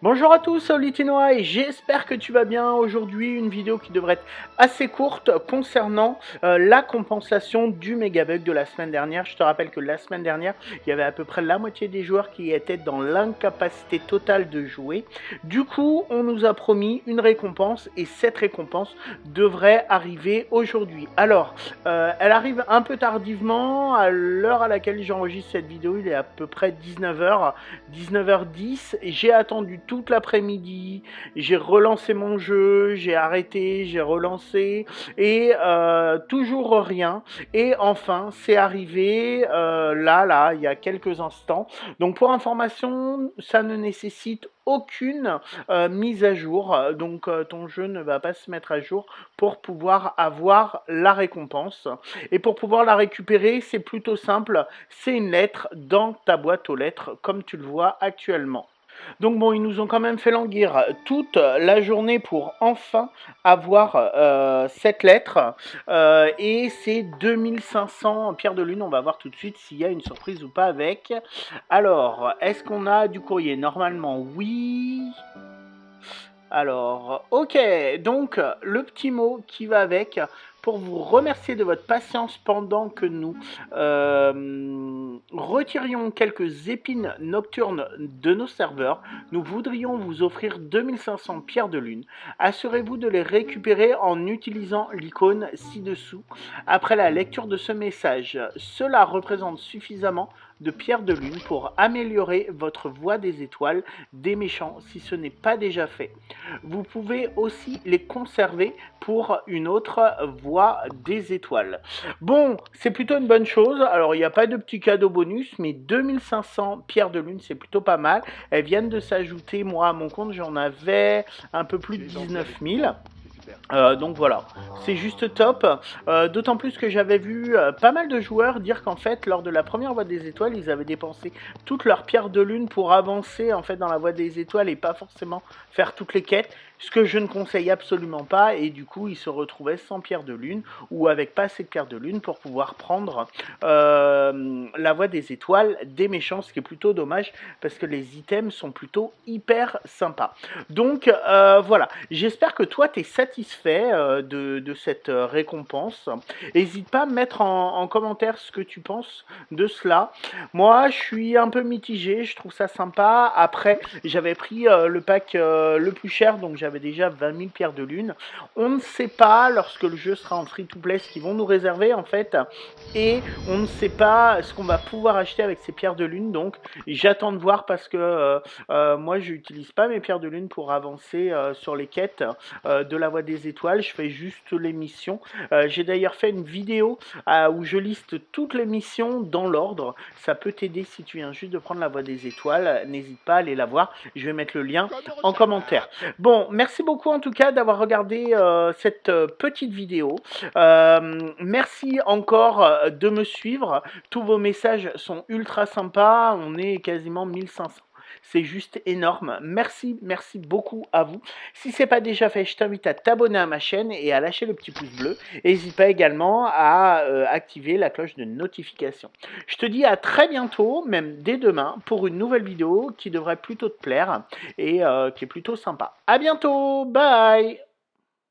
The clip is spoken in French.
Bonjour à tous, c'est Litinois et j'espère que tu vas bien. Aujourd'hui, une vidéo qui devrait être assez courte concernant la compensation du Megabug de la semaine dernière. Je te rappelle que la semaine dernière, il y avait à peu près la moitié des joueurs qui étaient dans l'incapacité totale de jouer. Du coup, on nous a promis une récompense et cette récompense devrait arriver aujourd'hui. Alors, elle arrive un peu tardivement. À l'heure à laquelle j'enregistre cette vidéo, il est à peu près 19h, 19h10. J'ai attendu toute l'après-midi, j'ai relancé mon jeu, j'ai arrêté, j'ai relancé et toujours rien. Et enfin, c'est arrivé là, il y a quelques instants. Donc pour information, ça ne nécessite aucune mise à jour. Donc ton jeu ne va pas se mettre à jour pour pouvoir avoir la récompense. Et pour pouvoir la récupérer, c'est plutôt simple. C'est une lettre dans ta boîte aux lettres, comme tu le vois actuellement. Donc bon, ils nous ont quand même fait languir toute la journée pour enfin avoir cette lettre. Et c'est 2500 pierres de lune. On va voir tout de suite s'il y a une surprise ou pas avec. Alors, est-ce qu'on a du courrier? Normalement, oui. Alors, ok, donc le petit mot qui va avec pour vous remercier de votre patience pendant que nous retirions quelques épines nocturnes de nos serveurs. Nous voudrions vous offrir 2500 pierres de lune. Assurez-vous de les récupérer en utilisant l'icône ci-dessous. Après la lecture de ce message, cela représente suffisamment de pierres de lune pour améliorer votre voie des étoiles des méchants si ce n'est pas déjà fait. Vous pouvez aussi les conserver pour une autre voie des étoiles. Bon, c'est plutôt une bonne chose. Alors, il n'y a pas de petit cadeau bonus, mais 2500 pierres de lune, c'est plutôt pas mal. Elles viennent de s'ajouter. Moi, à mon compte, j'en avais un peu plus de 19 000. Donc voilà, c'est juste top, d'autant plus que j'avais vu pas mal de joueurs dire qu'en fait lors de la première voie des étoiles ils avaient dépensé toutes leurs pierres de lune pour avancer en fait dans la voie des étoiles et pas forcément faire toutes les quêtes, ce que je ne conseille absolument pas, et du coup ils se retrouvaient sans pierres de lune ou avec pas assez de pierres de lune pour pouvoir prendre la voie des étoiles des méchants, ce qui est plutôt dommage parce que les items sont plutôt hyper sympas. Donc voilà, j'espère que toi tu es satisfait de cette récompense. N'hésite pas à mettre en commentaire ce que tu penses de cela. Moi, je suis un peu mitigé, je trouve ça sympa. Après, j'avais pris le pack le plus cher, donc j'avais déjà 20 000 pierres de lune. On ne sait pas, lorsque le jeu sera en free-to-play, ce qu'ils vont nous réserver, en fait. Et on ne sait pas ce qu'on va pouvoir acheter avec ces pierres de lune, donc j'attends de voir parce que moi, je n'utilise pas mes pierres de lune pour avancer sur les quêtes de la voie des étoiles. Je fais juste les missions. J'ai d'ailleurs fait une vidéo où je liste toutes les missions dans l'ordre. Ça peut t'aider si tu viens juste de prendre la voie des étoiles. N'hésite pas à aller la voir. Je vais mettre le lien en commentaire. Bon, merci beaucoup en tout cas d'avoir regardé cette petite vidéo. Merci encore de me suivre. Tous vos messages sont ultra sympas. On est quasiment 1500. C'est juste énorme. Merci beaucoup à vous. Si ce n'est pas déjà fait, je t'invite à t'abonner à ma chaîne et à lâcher le petit pouce bleu. N'hésite pas également à activer la cloche de notification. Je te dis à très bientôt, même dès demain, pour une nouvelle vidéo qui devrait plutôt te plaire et qui est plutôt sympa. À bientôt, bye!